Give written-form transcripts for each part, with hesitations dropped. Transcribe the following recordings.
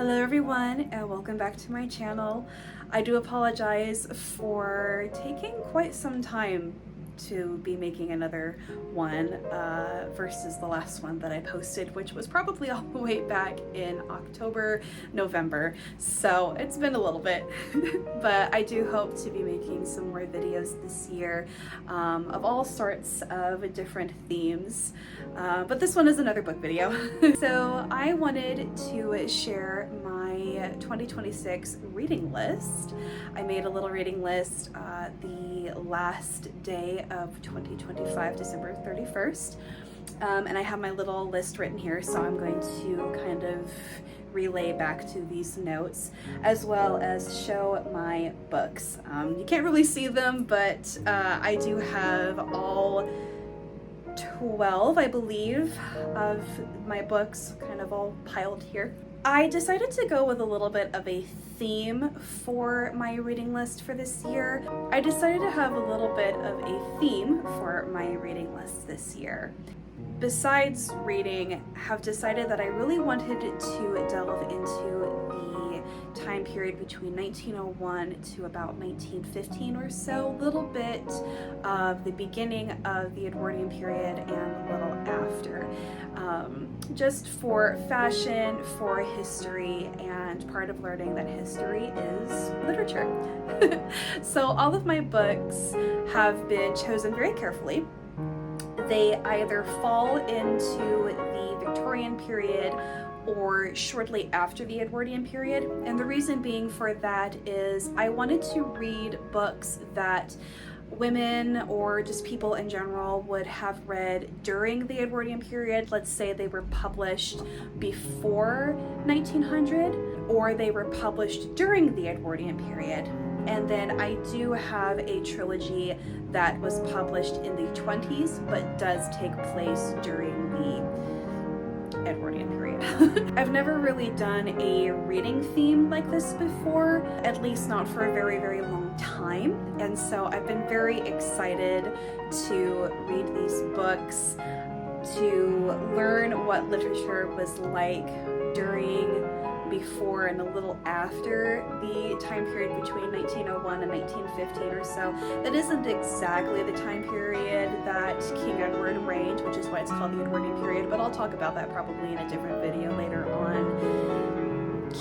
Hello everyone and welcome back to my channel. I do apologize for taking quite some time to be making another one versus the last one that I posted, which was probably all the way back in October, November. So it's been a little bit, but I do hope to be making some more videos this year of all sorts of different themes. But this one is another book video. So I wanted to share my 2026 reading list. I made a little reading list the last day of 2025, December 31st. And I have my little list written here, so I'm going to kind of relay back to these notes, as well as show my books. You can't really see them, but I do have all 12, I believe, of my books kind of all piled here. I decided to go with a little bit of a theme for my reading list for this year. I decided to have a little bit of a theme for my reading list this year. Besides reading, have decided that I really wanted to delve into the time period between 1901 to about 1915 or so, a little bit of the beginning of the Edwardian period and a little after. Just for fashion, for history, and part of learning that history is literature. So all of my books have been chosen very carefully. They either fall into the Victorian period or shortly after the Edwardian period. And the reason being for that is I wanted to read books that women or just people in general would have read during the Edwardian period. Let's say they were published before 1900 or they were published during the Edwardian period. And then I do have a trilogy that was published in the 20s but does take place during the Edwardian period. I've never really done a reading theme like this before, at least not for a very, very long time. And so I've been very excited to read these books, to learn what literature was like during, before, and a little after the time period between 1901 and 1915 or so. That isn't exactly the time period that King Edward reigned, which is why it's called the Edwardian period, but I'll talk about that probably in a different video later on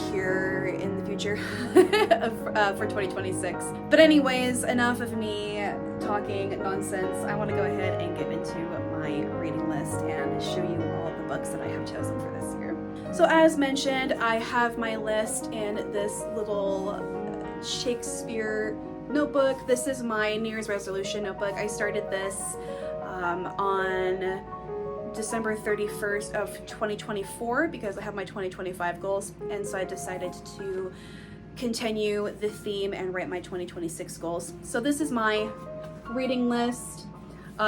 here in the future for 2026. But anyways, enough of me talking nonsense. I want to go ahead and get into my reading list and show you all of the books that I have chosen for this year. So as mentioned, I have my list in this little Shakespeare notebook. This is my New Year's resolution notebook. I started this on December 31st of 2024 because I have my 2025 goals, and so I decided to continue the theme and write my 2026 goals. So this is my reading list.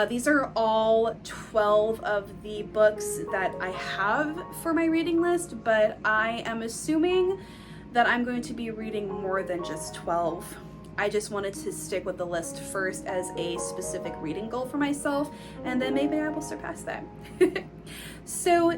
These are all 12 of the books that I have for my reading list, but I am assuming that I'm going to be reading more than just 12. I just wanted to stick with the list first as a specific reading goal for myself, and then maybe I will surpass that. So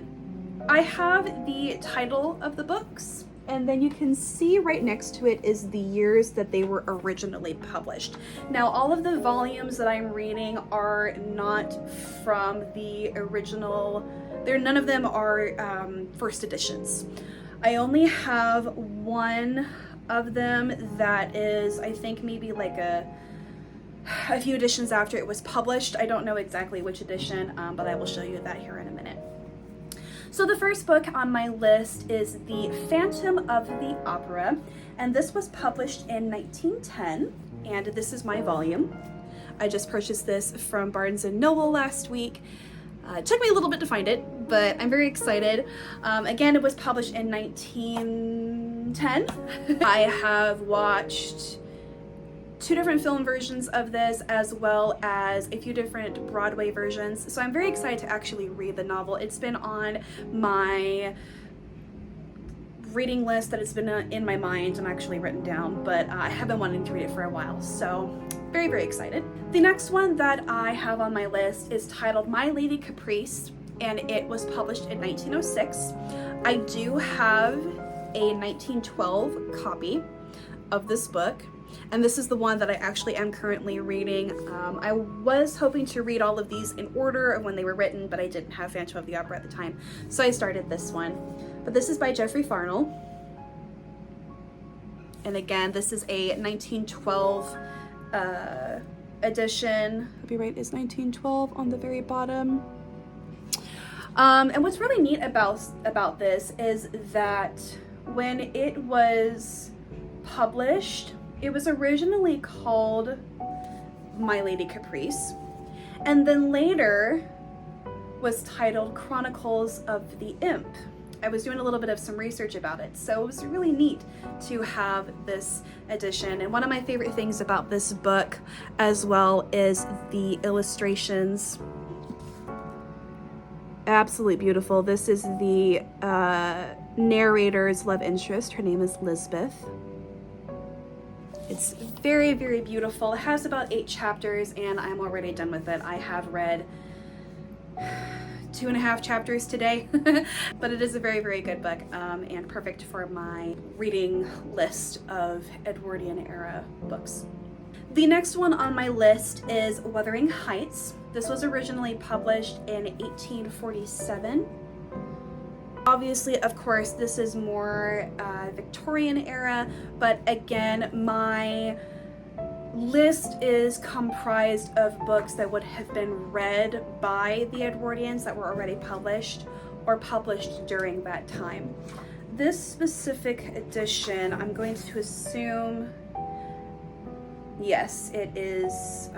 I have the title of the books, and then you can see right next to it is the years that they were originally published. Now, all of the volumes that I'm reading are not from the original. None of them are first editions. I only have one of them that is, I think, maybe like a few editions after it was published. I don't know exactly which edition, but I will show you that here in a minute. So the first book on my list is The Phantom of the Opera, and this was published in 1910, and this is my volume. I just purchased this from Barnes & Noble last week. It took me a little bit to find it, but I'm very excited. Again, it was published in 1910. I have watched 2 different film versions of this, as well as a few different Broadway versions. So I'm very excited to actually read the novel. It's been on my reading list that has been in my mind and actually written down, but I have been wanting to read it for a while. So very, very excited. The next one that I have on my list is titled My Lady Caprice, and it was published in 1906. I do have a 1912 copy of this book, and this is the one that I actually am currently reading. I was hoping to read all of these in order of when they were written, but I didn't have Phantom of the Opera at the time, so I started this one. But this is by Jeffery Farnol. And again, this is a 1912 edition. Copyright is 1912 on the very bottom. And what's really neat about this is that when it was published, it was originally called My Lady Caprice, and then later was titled Chronicles of the Imp. I was doing a little bit of some research about it, so it was really neat to have this edition. And one of my favorite things about this book as well is the illustrations. Absolutely beautiful. This is the narrator's love interest. Her name is Lisbeth. It's very, very beautiful. It has about 8 chapters, and I'm already done with it. I have read 2.5 chapters today, but it is a very, very good book, and perfect for my reading list of Edwardian era books. The next one on my list is Wuthering Heights. This was originally published in 1847. Obviously, of course, this is more Victorian era, but again, my list is comprised of books that would have been read by the Edwardians that were already published or published during that time. This specific edition, I'm going to assume, yes, it is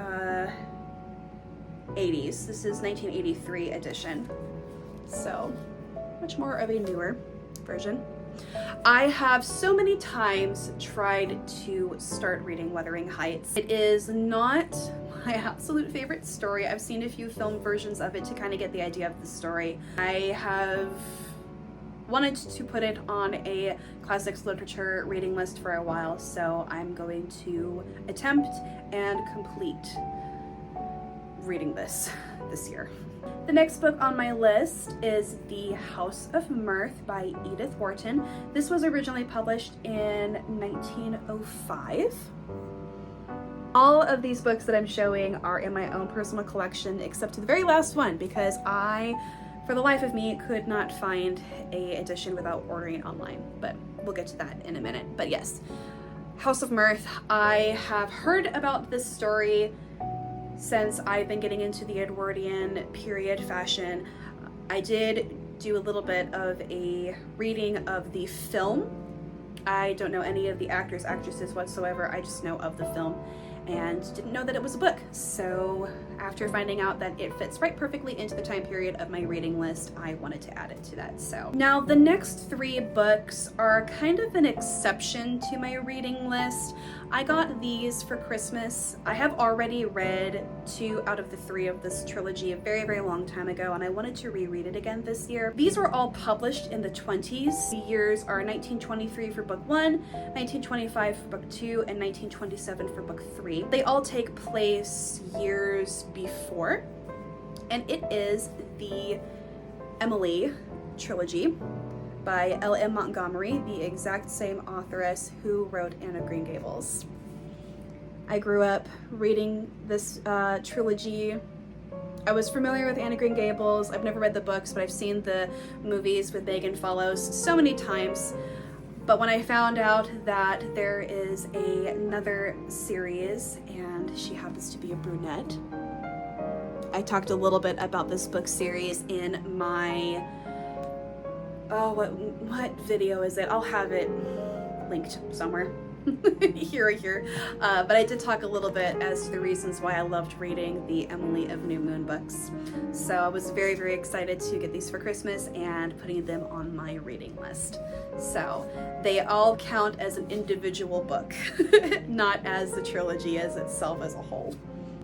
80s. This is 1983 edition, so much more of a newer version. I have so many times tried to start reading Wuthering Heights. It is not my absolute favorite story. I've seen a few film versions of it to kind of get the idea of the story. I have wanted to put it on a classics literature reading list for a while, so I'm going to attempt and complete reading this year. The next book on my list is The House of Mirth by Edith Wharton. This was originally published in 1905. All of these books that I'm showing are in my own personal collection, except the very last one, because I, for the life of me, could not find a edition without ordering online, but we'll get to that in a minute. But yes, House of Mirth. I have heard about this story since I've been getting into the Edwardian period fashion. I did do a little bit of a reading of the film. I don't know any of the actors, actresses whatsoever. I just know of the film and didn't know that it was a book. So after finding out that it fits right perfectly into the time period of my reading list, I wanted to add it to that. So now the next 3 books are kind of an exception to my reading list. I got these for Christmas. I have already read 2 out of the 3 of this trilogy a very, very long time ago, and I wanted to reread it again this year. These were all published in the 20s. The years are 1923 for book 1, 1925 for book 2, and 1927 for book 3. They all take place years before, and it is the Emily trilogy by L.M. Montgomery, the exact same authoress who wrote Anne of Green Gables. I grew up reading this trilogy. I was familiar with Anne of Green Gables. I've never read the books, but I've seen the movies with Megan Follows so many times. But when I found out that there is another series and she happens to be a brunette, I talked a little bit about this book series in my, what video is it? I'll have it linked somewhere. here. But I did talk a little bit as to the reasons why I loved reading the Emily of New Moon books. So I was very, very excited to get these for Christmas and putting them on my reading list. So they all count as an individual book, not as the trilogy as itself as a whole.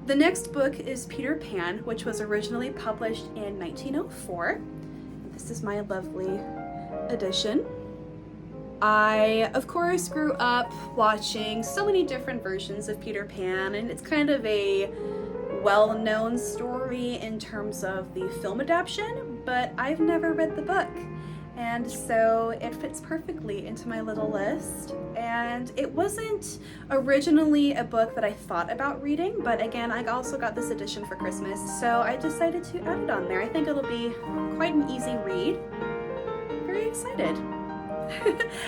The next book is Peter Pan, which was originally published in 1904. This is my lovely edition. I, of course, grew up watching so many different versions of Peter Pan, and it's kind of a well-known story in terms of the film adaptation, but I've never read the book. And so it fits perfectly into my little list. And it wasn't originally a book that I thought about reading, but again, I also got this edition for Christmas, so I decided to add it on there. I think it'll be quite an easy read. Very excited.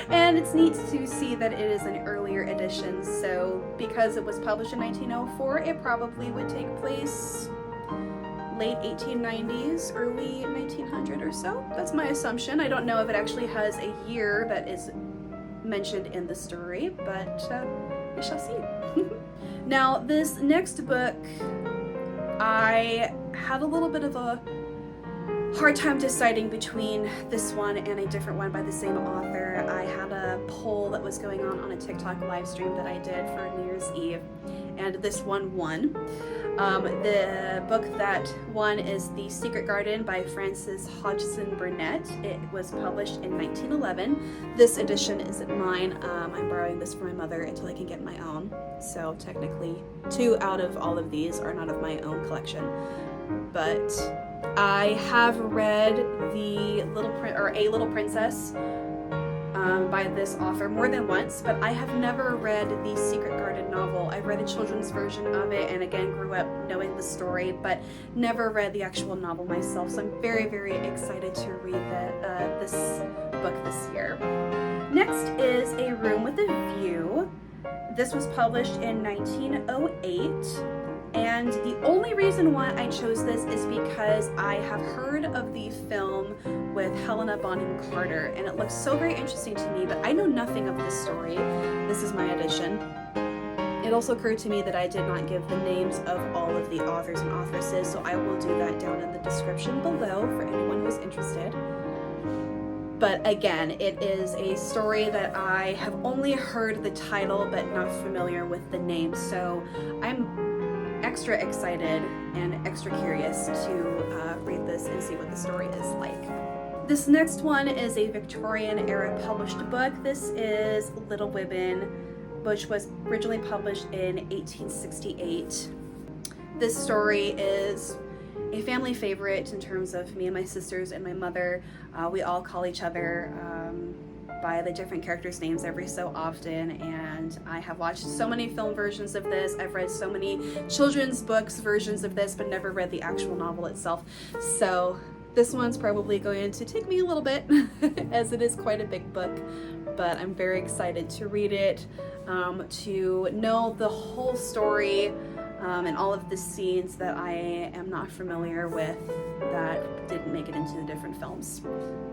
And it's neat to see that it is an earlier edition, so because it was published in 1904, it probably would take place late 1890s, early 1900 or so. That's my assumption. I don't know if it actually has a year that is mentioned in the story, but we shall see. Now, this next book, I had a little bit of a hard time deciding between this one and a different one by the same author. I had a poll that was going on a TikTok live stream that I did for New Year's Eve, and this one won. The book that won is The Secret Garden by Frances Hodgson Burnett. It was published in 1911. This edition isn't mine. I'm borrowing this from my mother until I can get my own. So technically, 2 out of all of these are not of my own collection. But I have read A Little Princess by this author more than once, but I have never read the Secret Garden novel. I've read a children's version of it, and again grew up knowing the story, but never read the actual novel myself. So I'm very, very excited to read this book this year. Next is A Room with a View. This was published in 1908. And the only reason why I chose this is because I have heard of the film with Helena Bonham Carter, and it looks so very interesting to me, but I know nothing of this story. This is my addition. It also occurred to me that I did not give the names of all of the authors and authoresses, so I will do that down in the description below for anyone who's interested. But again, it is a story that I have only heard the title but not familiar with the name, so I'm extra excited and extra curious to read this and see what the story is like. This next one is a Victorian era published book. This is Little Women, which was originally published in 1868. This story is a family favorite in terms of me and my sisters and my mother. We all call each other by the different characters' names every so often, and I have watched so many film versions of this. I've read so many children's books versions of this, but never read the actual novel itself. So this one's probably going to take me a little bit as it is quite a big book, but I'm very excited to read it, to know the whole story and all of the scenes that I am not familiar with that didn't make it into the different films.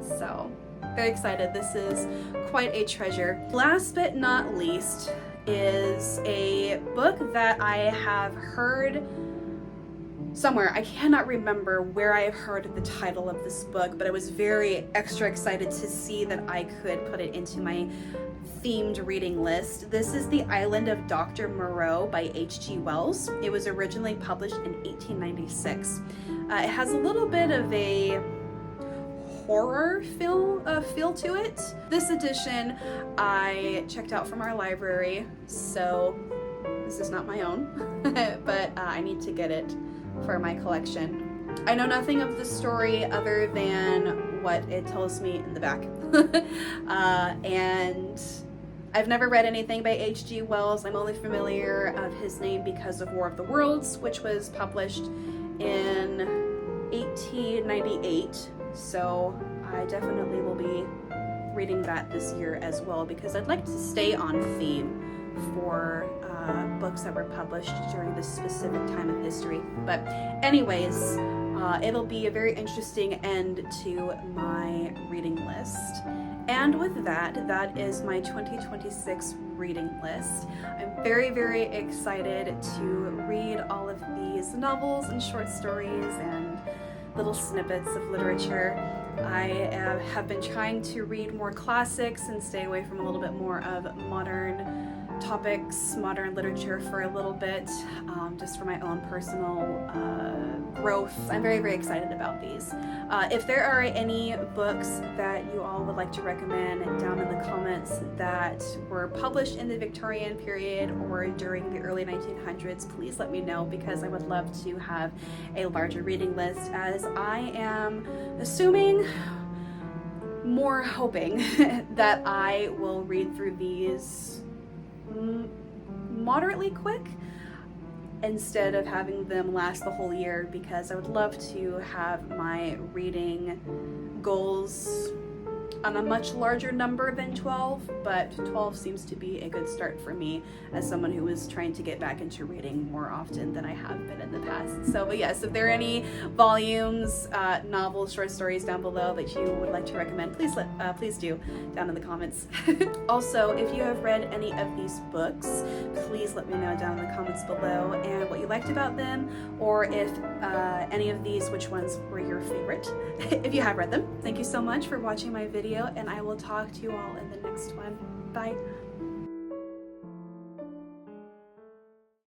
So very excited. This is quite a treasure. Last but not least is a book that I have heard somewhere. I cannot remember where I have heard the title of this book, but I was very extra excited to see that I could put it into my themed reading list. This is The Island of Dr. Moreau by H.G. Wells. It was originally published in 1896. It has a little bit of a horror feel to it. This edition I checked out from our library, so this is not my own, but I need to get it for my collection. I know nothing of the story other than what it tells me in the back. And I've never read anything by H.G. Wells. I'm only familiar of his name because of War of the Worlds, which was published in 1898. So I definitely will be reading that this year as well, because I'd like to stay on theme for books that were published during this specific time of history. But anyways, it'll be a very interesting end to my reading list. And with that, that is my 2026 reading list. I'm very, very excited to read all of these novels and short stories and little snippets of literature. I have been trying to read more classics and stay away from a little bit more of modern topics, modern literature for a little bit, just for my own personal growth. I'm very, very excited about these. If there are any books that you all would like to recommend down in the comments that were published in the Victorian period or during the early 1900s, please let me know, because I would love to have a larger reading list, as I am assuming more hoping that I will read through these moderately quick instead of having them last the whole year, because I would love to have my reading goals on a much larger number than 12, but 12 seems to be a good start for me as someone who is trying to get back into reading more often than I have been in the past. So, but yes, if there are any volumes, novels, short stories down below that you would like to recommend, please do down in the comments. Also, if you have read any of these books, please let me know down in the comments below and what you liked about them, or if any of these, which ones were your favorite, if you have read them. Thank you so much for watching my video, and I will talk to you all in the next one. Bye.